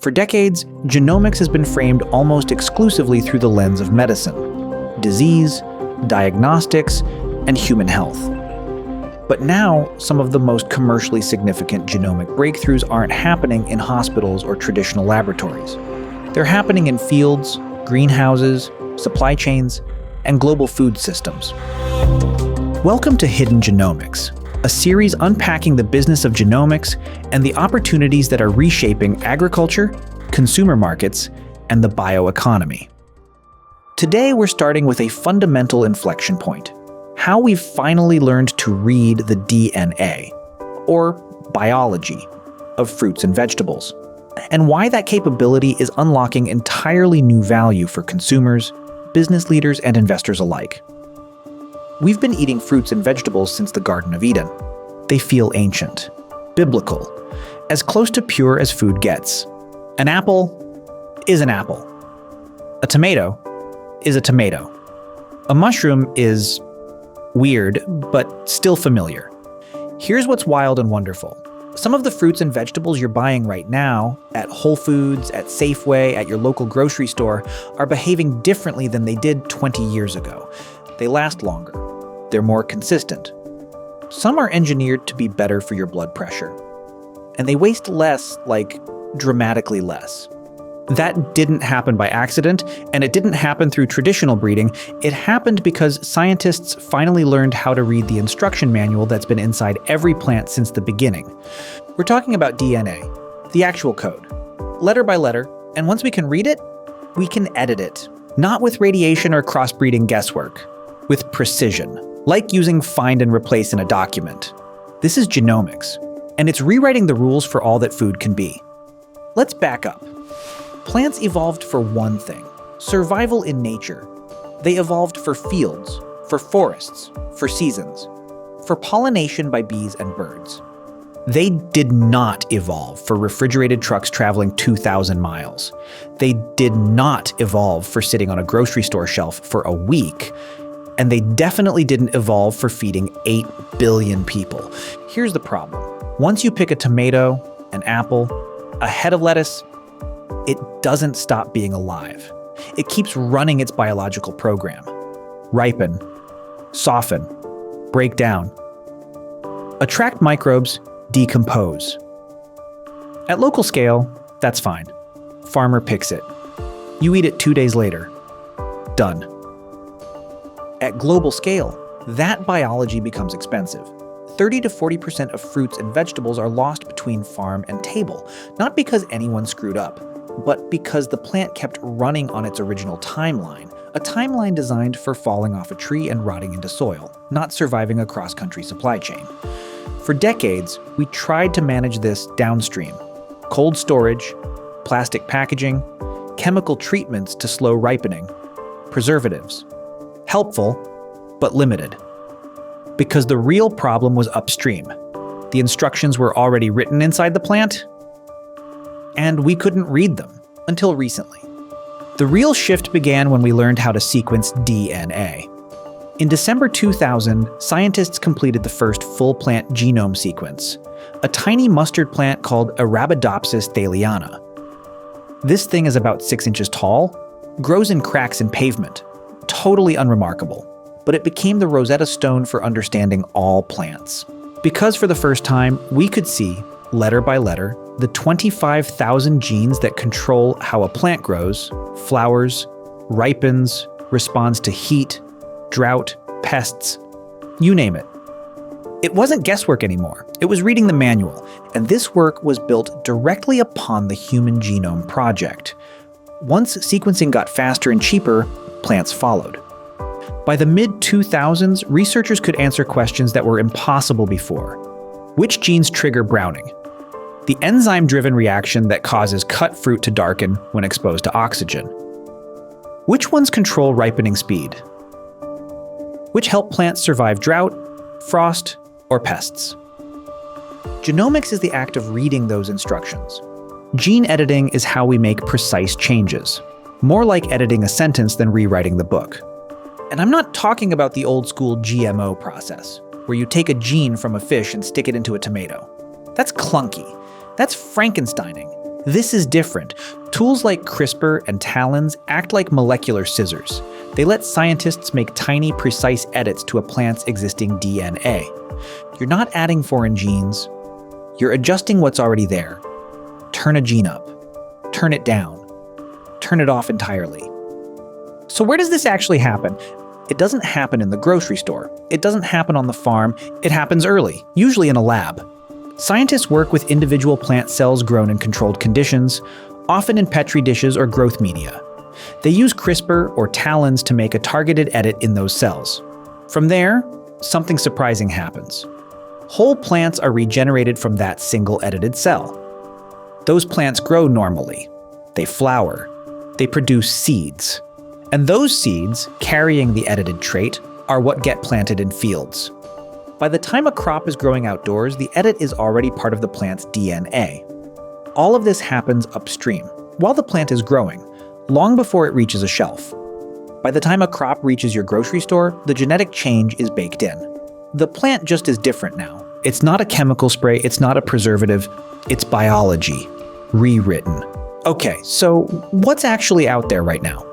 For decades, genomics has been framed almost exclusively through the lens of medicine, disease, diagnostics, and human health. But now, some of the most commercially significant genomic breakthroughs aren't happening in hospitals or traditional laboratories. They're happening in fields, greenhouses, supply chains, and global food systems. Welcome to Hidden Genomics, a series unpacking the business of genomics and the opportunities that are reshaping agriculture, consumer markets, and the bioeconomy. Today, we're starting with a fundamental inflection point: how we've finally learned to read the DNA, or biology, of fruits and vegetables, and why that capability is unlocking entirely new value for consumers, business leaders, and investors alike. We've been eating fruits and vegetables since the Garden of Eden. They feel ancient, biblical, as close to pure as food gets. An apple is an apple. A tomato is a tomato. A mushroom is weird, but still familiar. Here's what's wild and wonderful. Some of the fruits and vegetables you're buying right now, at Whole Foods, at Safeway, at your local grocery store, are behaving differently than they did 20 years ago. They last longer. They're more consistent. Some are engineered to be better for your blood pressure. And they waste less, like dramatically less. That didn't happen by accident, and it didn't happen through traditional breeding. It happened because scientists finally learned how to read the instruction manual that's been inside every plant since the beginning. We're talking about DNA, the actual code, letter by letter, and once we can read it, we can edit it. Not with radiation or crossbreeding guesswork, with precision, like using find and replace in a document. This is genomics, and it's rewriting the rules for all that food can be. Let's back up. Plants evolved for one thing: survival in nature. They evolved for fields, for forests, for seasons, for pollination by bees and birds. They did not evolve for refrigerated trucks traveling 2,000 miles. They did not evolve for sitting on a grocery store shelf for a week. And they definitely didn't evolve for feeding 8 billion people. Here's the problem. Once you pick a tomato, an apple, a head of lettuce, it doesn't stop being alive. It keeps running its biological program. Ripen, soften, break down. Attract microbes, decompose. At local scale, that's fine. Farmer picks it. You eat it 2 days later. Done. At global scale, that biology becomes expensive. 30 to 40% of fruits and vegetables are lost between farm and table, not because anyone screwed up, but because the plant kept running on its original timeline, a timeline designed for falling off a tree and rotting into soil, not surviving a cross-country supply chain. For decades, we tried to manage this downstream: cold storage, plastic packaging, chemical treatments to slow ripening, preservatives. Helpful, but limited. Because the real problem was upstream. The instructions were already written inside the plant, and we couldn't read them until recently. The real shift began when we learned how to sequence DNA. In December 2000, scientists completed the first full plant genome sequence, a tiny mustard plant called Arabidopsis thaliana. This thing is about 6 inches tall, grows in cracks in pavement, totally unremarkable, but it became the Rosetta Stone for understanding all plants. Because for the first time, we could see, letter by letter, the 25,000 genes that control how a plant grows, flowers, ripens, responds to heat, drought, pests, you name it. It wasn't guesswork anymore. It was reading the manual, and this work was built directly upon the Human Genome Project. Once sequencing got faster and cheaper, plants followed. By the mid-2000s, researchers could answer questions that were impossible before. Which genes trigger browning? The enzyme-driven reaction that causes cut fruit to darken when exposed to oxygen. Which ones control ripening speed? Which help plants survive drought, frost, or pests? Genomics is the act of reading those instructions. Gene editing is how we make precise changes, more like editing a sentence than rewriting the book. And I'm not talking about the old-school GMO process, where you take a gene from a fish and stick it into a tomato. That's clunky. That's Frankensteining. This is different. Tools like CRISPR and TALENs act like molecular scissors. They let scientists make tiny, precise edits to a plant's existing DNA. You're not adding foreign genes. You're adjusting what's already there. Turn a gene up. Turn it down. Turn it off entirely. So where does this actually happen? It doesn't happen in the grocery store. It doesn't happen on the farm. It happens early, usually in a lab. Scientists work with individual plant cells grown in controlled conditions, often in Petri dishes or growth media. They use CRISPR or TALENs to make a targeted edit in those cells. From there, something surprising happens. Whole plants are regenerated from that single edited cell. Those plants grow normally. They flower. They produce seeds. And those seeds, carrying the edited trait, are what get planted in fields. By the time a crop is growing outdoors, the edit is already part of the plant's DNA. All of this happens upstream, while the plant is growing, long before it reaches a shelf. By the time a crop reaches your grocery store, the genetic change is baked in. The plant just is different now. It's not a chemical spray, it's not a preservative, it's biology, rewritten. Okay, so what's actually out there right now?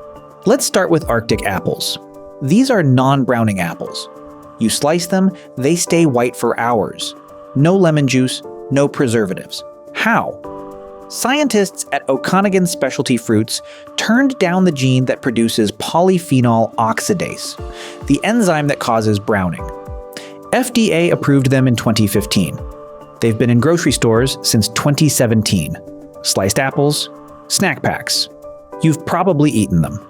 Let's start with Arctic apples. These are non-browning apples. You slice them, they stay white for hours. No lemon juice, no preservatives. How? Scientists at Okanagan Specialty Fruits turned down the gene that produces polyphenol oxidase, the enzyme that causes browning. FDA approved them in 2015. They've been in grocery stores since 2017. Sliced apples, snack packs. You've probably eaten them.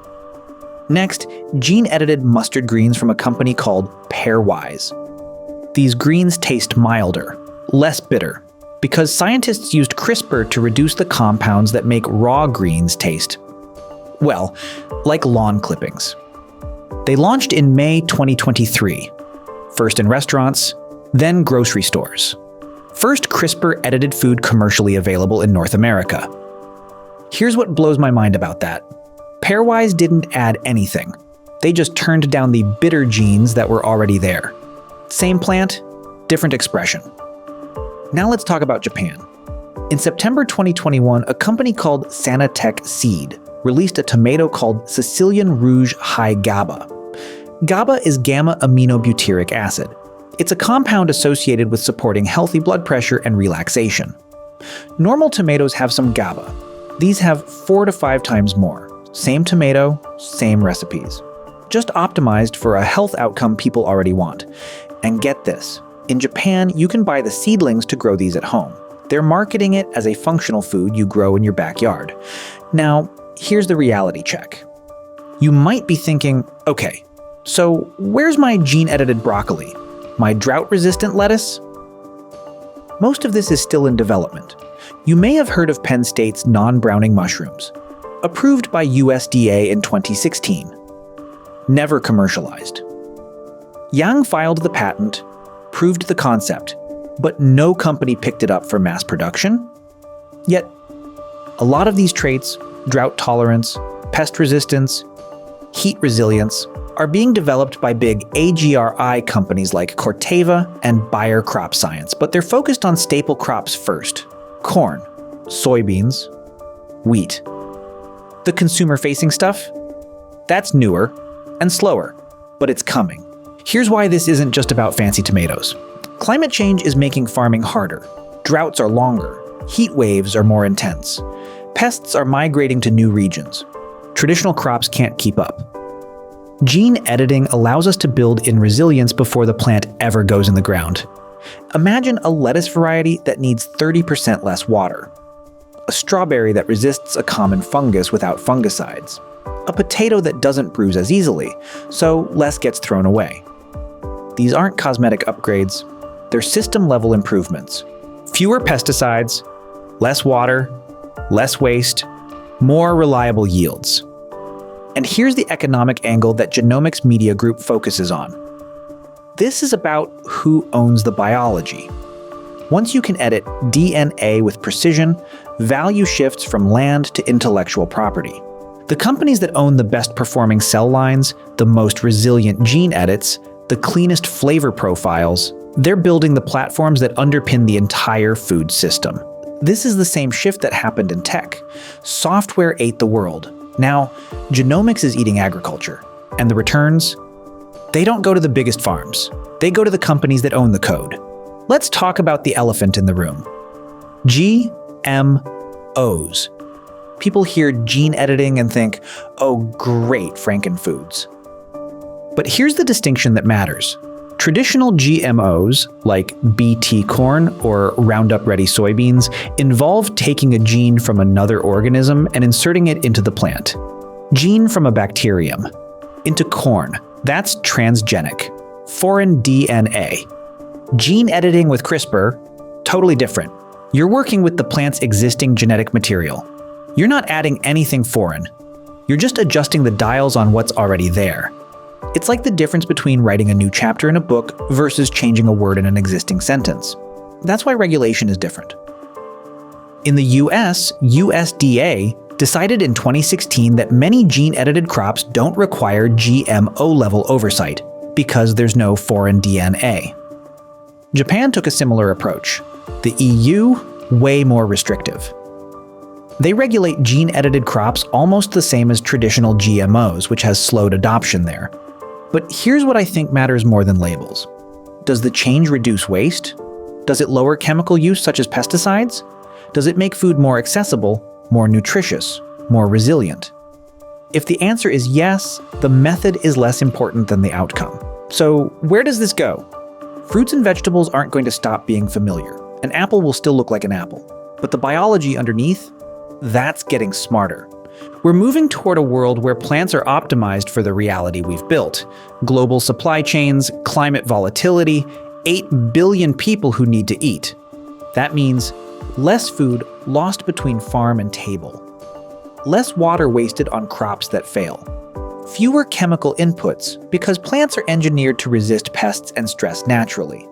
Next, gene-edited mustard greens from a company called Pairwise. These greens taste milder, less bitter, because scientists used CRISPR to reduce the compounds that make raw greens taste, well, like lawn clippings. They launched in May 2023, first in restaurants, then grocery stores. First CRISPR-edited food commercially available in North America. Here's what blows my mind about that. Pairwise didn't add anything. They just turned down the bitter genes that were already there. Same plant, different expression. Now let's talk about Japan. In September 2021, a company called Sanatech Seed released a tomato called Sicilian Rouge High GABA. GABA is gamma-aminobutyric acid. It's a compound associated with supporting healthy blood pressure and relaxation. Normal tomatoes have some GABA. These have 4 to 5 times more. Same tomato, same recipes. Just optimized for a health outcome people already want. And get this, in Japan, you can buy the seedlings to grow these at home. They're marketing it as a functional food you grow in your backyard. Now, here's the reality check. You might be thinking, okay, so where's my gene-edited broccoli? My drought-resistant lettuce? Most of this is still in development. You may have heard of Penn State's non-browning mushrooms. Approved by USDA in 2016. Never commercialized. Yang filed the patent, proved the concept, but no company picked it up for mass production. Yet, a lot of these traits, drought tolerance, pest resistance, heat resilience, are being developed by big AGRI companies like Corteva and Bayer Crop Science, but they're focused on staple crops first: corn, soybeans, wheat. The consumer-facing stuff? That's newer and slower, but it's coming. Here's why this isn't just about fancy tomatoes. Climate change is making farming harder. Droughts are longer. Heat waves are more intense. Pests are migrating to new regions. Traditional crops can't keep up. Gene editing allows us to build in resilience before the plant ever goes in the ground. Imagine a lettuce variety that needs 30% less water. A strawberry that resists a common fungus without fungicides. A potato that doesn't bruise as easily, so less gets thrown away. These aren't cosmetic upgrades, they're system-level improvements. Fewer pesticides, less water, less waste, more reliable yields. And here's the economic angle that Genomics Media Group focuses on. This is about who owns the biology. Once you can edit DNA with precision, value shifts from land to intellectual property. The companies that own the best performing cell lines, the most resilient gene edits, the cleanest flavor profiles, they're building the platforms that underpin the entire food system. This is the same shift that happened in tech. Software ate the world. Now, genomics is eating agriculture. And the returns? They don't go to the biggest farms. They go to the companies that own the code. Let's talk about the elephant in the room. GMOs. People hear gene editing and think, oh great, Frankenfoods. But here's the distinction that matters. Traditional GMOs, like BT corn or Roundup Ready soybeans, involve taking a gene from another organism and inserting it into the plant. Gene from a bacterium. Into corn. That's transgenic. Foreign DNA. Gene editing with CRISPR, totally different. You're working with the plant's existing genetic material. You're not adding anything foreign. You're just adjusting the dials on what's already there. It's like the difference between writing a new chapter in a book versus changing a word in an existing sentence. That's why regulation is different. In the US, USDA decided in 2016 that many gene-edited crops don't require GMO-level oversight because there's no foreign DNA. Japan took a similar approach. The EU, way more restrictive. They regulate gene-edited crops almost the same as traditional GMOs, which has slowed adoption there. But here's what I think matters more than labels. Does the change reduce waste? Does it lower chemical use such as pesticides? Does it make food more accessible, more nutritious, more resilient? If the answer is yes, the method is less important than the outcome. So where does this go? Fruits and vegetables aren't going to stop being familiar. An apple will still look like an apple. But the biology underneath, that's getting smarter. We're moving toward a world where plants are optimized for the reality we've built. Global supply chains, climate volatility, 8 billion people who need to eat. That means less food lost between farm and table. Less water wasted on crops that fail. Fewer chemical inputs because plants are engineered to resist pests and stress naturally.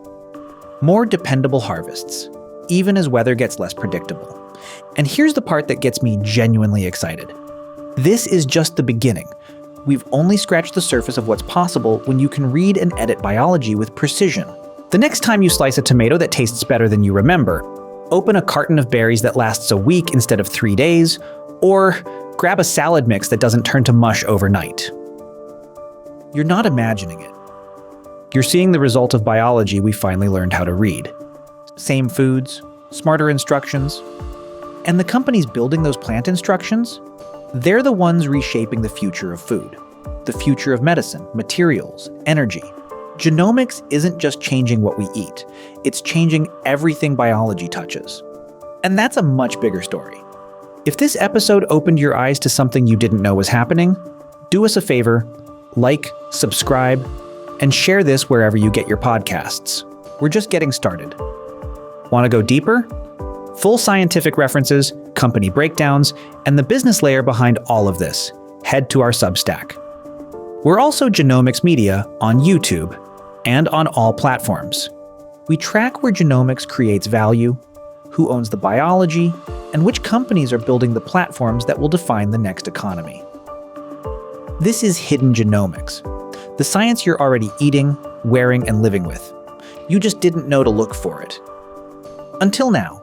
More dependable harvests, even as weather gets less predictable. And here's the part that gets me genuinely excited. This is just the beginning. We've only scratched the surface of what's possible when you can read and edit biology with precision. The next time you slice a tomato that tastes better than you remember, open a carton of berries that lasts a week instead of 3 days, or grab a salad mix that doesn't turn to mush overnight. You're not imagining it. You're seeing the result of biology we finally learned how to read. Same foods, smarter instructions. And the companies building those plant instructions, they're the ones reshaping the future of food, the future of medicine, materials, energy. Genomics isn't just changing what we eat, it's changing everything biology touches. And that's a much bigger story. If this episode opened your eyes to something you didn't know was happening, do us a favor, like, subscribe, and share this wherever you get your podcasts. We're just getting started. Want to go deeper? Full scientific references, company breakdowns, and the business layer behind all of this. Head to our Substack. We're also Genomics Media on YouTube and on all platforms. We track where genomics creates value, who owns the biology, and which companies are building the platforms that will define the next economy. This is Hidden Genomics, the science you're already eating, wearing, and living with. You just didn't know to look for it. Until now.